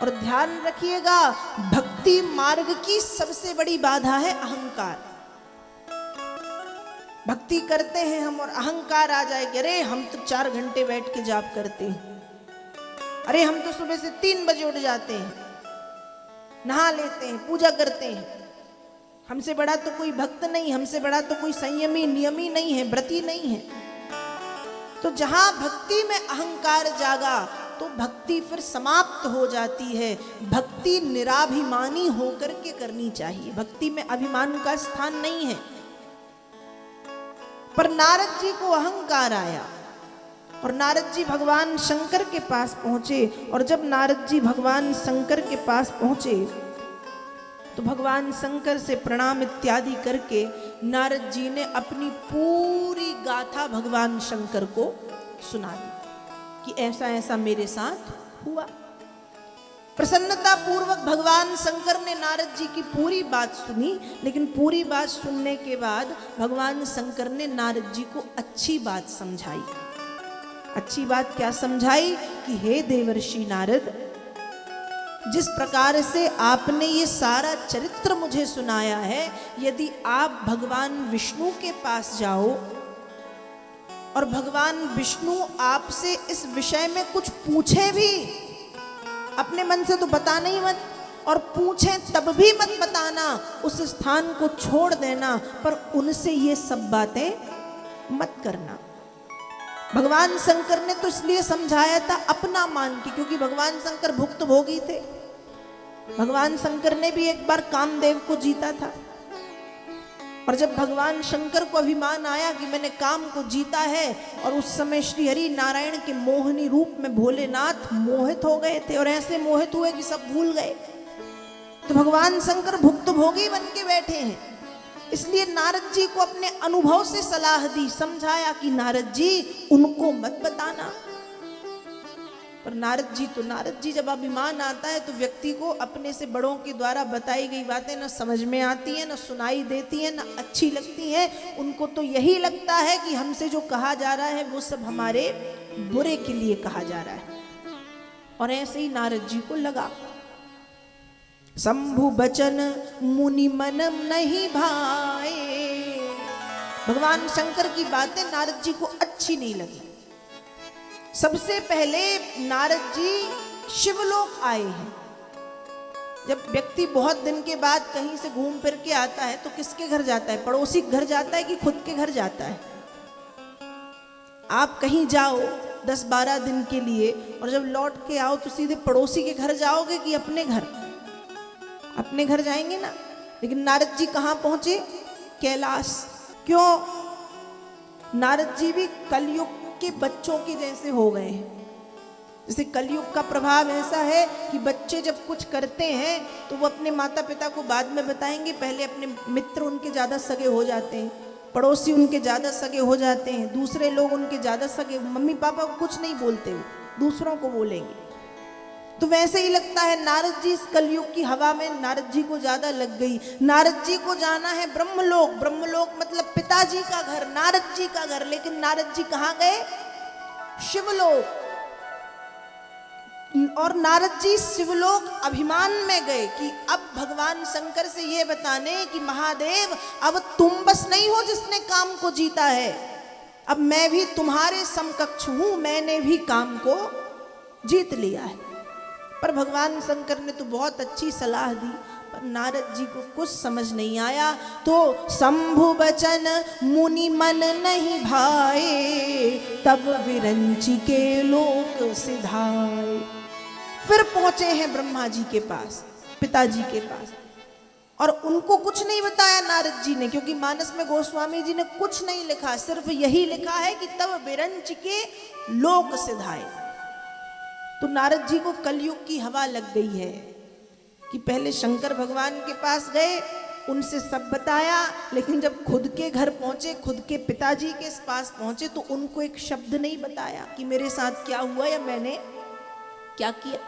और ध्यान रखिएगा, भक्ति मार्ग की सबसे बड़ी बाधा है अहंकार। भक्ति करते हैं हम और अहंकार आ जाए कि अरे हम तो 4 घंटे बैठ के जाप करते हैं, अरे हम तो सुबह से 3 बजे उठ जाते हैं, नहा लेते हैं, पूजा करते हैं, हमसे बड़ा तो कोई भक्त नहीं, हमसे बड़ा तो कोई संयमी नियमी नहीं है, व्रती नहीं है। तो जहां भक्ति में अहंकार जागा तो भक्ति फिर समाप्त हो जाती है। भक्ति निराभिमानी होकर के करनी चाहिए, भक्ति में अभिमान का स्थान नहीं है। पर नारद जी को अहंकार आया और नारद जी भगवान शंकर के पास पहुंचे। और जब नारद जी भगवान शंकर के पास पहुंचे तो भगवान शंकर से प्रणाम इत्यादि करके नारद जी ने अपनी पूरी गाथा भगवान शंकर को सुना दी कि ऐसा ऐसा मेरे साथ हुआ। प्रसन्नता पूर्वक भगवान शंकर ने नारद जी की पूरी बात सुनी, लेकिन पूरी बात सुनने के बाद भगवान शंकर ने नारद जी को अच्छी बात समझाई। अच्छी बात क्या समझाई कि हे देवर्षि नारद, जिस प्रकार से आपने ये सारा चरित्र मुझे सुनाया है, यदि आप भगवान विष्णु के पास जाओ और भगवान विष्णु आपसे इस विषय में कुछ पूछे भी, अपने मन से तो बताना ही मत, और पूछें तब भी मत बताना, उस स्थान को छोड़ देना, पर उनसे ये सब बातें मत करना। भगवान शंकर ने तो इसलिए समझाया था अपना मान के, क्योंकि भगवान शंकर भुक्त भोगी थे। भगवान शंकर ने भी एक बार कामदेव को जीता था, और जब भगवान शंकर को अभिमान आया कि मैंने काम को जीता है, और उस समय श्री हरि नारायण के मोहिनी रूप में भोलेनाथ मोहित हो गए थे, और ऐसे मोहित हुए कि सब भूल गए। तो भगवान शंकर भुक्त भोगी बन के बैठे हैं, इसलिए नारद जी को अपने अनुभव से सलाह दी, समझाया कि नारद जी उनको मत बताना। पर नारद जी जब अभिमान आता है तो व्यक्ति को अपने से बड़ों के द्वारा बताई गई बातें न समझ में आती हैं, न सुनाई देती हैं, न अच्छी लगती हैं। उनको तो यही लगता है कि हमसे जो कहा जा रहा है वो सब हमारे बुरे के लिए कहा जा रहा है। और ऐसे ही नारद जी को लगा। शंभु बचन मुनि मन नहीं भाए, भगवान शंकर की बातें नारद जी को अच्छी नहीं लगी। सबसे पहले नारद जी शिवलोक आए हैं। जब व्यक्ति बहुत दिन के बाद कहीं से घूम फिर के आता है तो किसके घर जाता है? पड़ोसी के घर जाता है कि खुद के घर जाता है? आप कहीं जाओ 10-12 दिन के लिए और जब लौट के आओ तो सीधे पड़ोसी के घर जाओगे कि अपने घर? अपने घर जाएंगे ना। लेकिन नारद जी कहाँ पहुंचे? कैलाश। क्यों? नारद जी भी कलयुग के बच्चों के जैसे हो गए हैं। जैसे कलयुग का प्रभाव ऐसा है कि बच्चे जब कुछ करते हैं तो वो अपने माता पिता को बाद में बताएंगे, पहले अपने मित्र उनके ज़्यादा सगे हो जाते हैं, पड़ोसी उनके ज़्यादा सगे हो जाते हैं, दूसरे लोग उनके ज़्यादा सगे, मम्मी पापा को कुछ नहीं बोलते, वो दूसरों को बोलेंगे। तो वैसे ही लगता है नारद जी इस कलयुग की हवा में नारद जी को ज़्यादा लग गई। नारद जी को जाना है ब्रह्मलोक। ब्रह्मलोक मतलब पिताजी का घर, नारद जी का घर। लेकिन नारद जी कहाँ गए? शिवलोक। और नारद जी शिवलोक अभिमान में गए कि अब भगवान शंकर से ये बताने कि महादेव अब तुम बस नहीं हो जिसने काम को जीता है, अब मैं भी तुम्हारे समकक्ष हूं, मैंने भी काम को जीत लिया है। पर भगवान शंकर ने तो बहुत अच्छी सलाह दी, पर नारद जी को कुछ समझ नहीं आया। तो शंभु बचन मुनि मन नहीं भाए, तब विरंची के लोक सिधाए। फिर पहुंचे हैं ब्रह्मा जी के पास, पिताजी के पास, और उनको कुछ नहीं बताया नारद जी ने, क्योंकि मानस में गोस्वामी जी ने कुछ नहीं लिखा, सिर्फ यही लिखा है कि तब विरंच के लोक सिधाए। तो नारद जी को कलयुग की हवा लग गई है कि पहले शंकर भगवान के पास गए, उनसे सब बताया, लेकिन जब खुद के घर पहुंचे, खुद के पिताजी के पास पहुंचे, तो उनको एक शब्द नहीं बताया कि मेरे साथ क्या हुआ या मैंने क्या किया।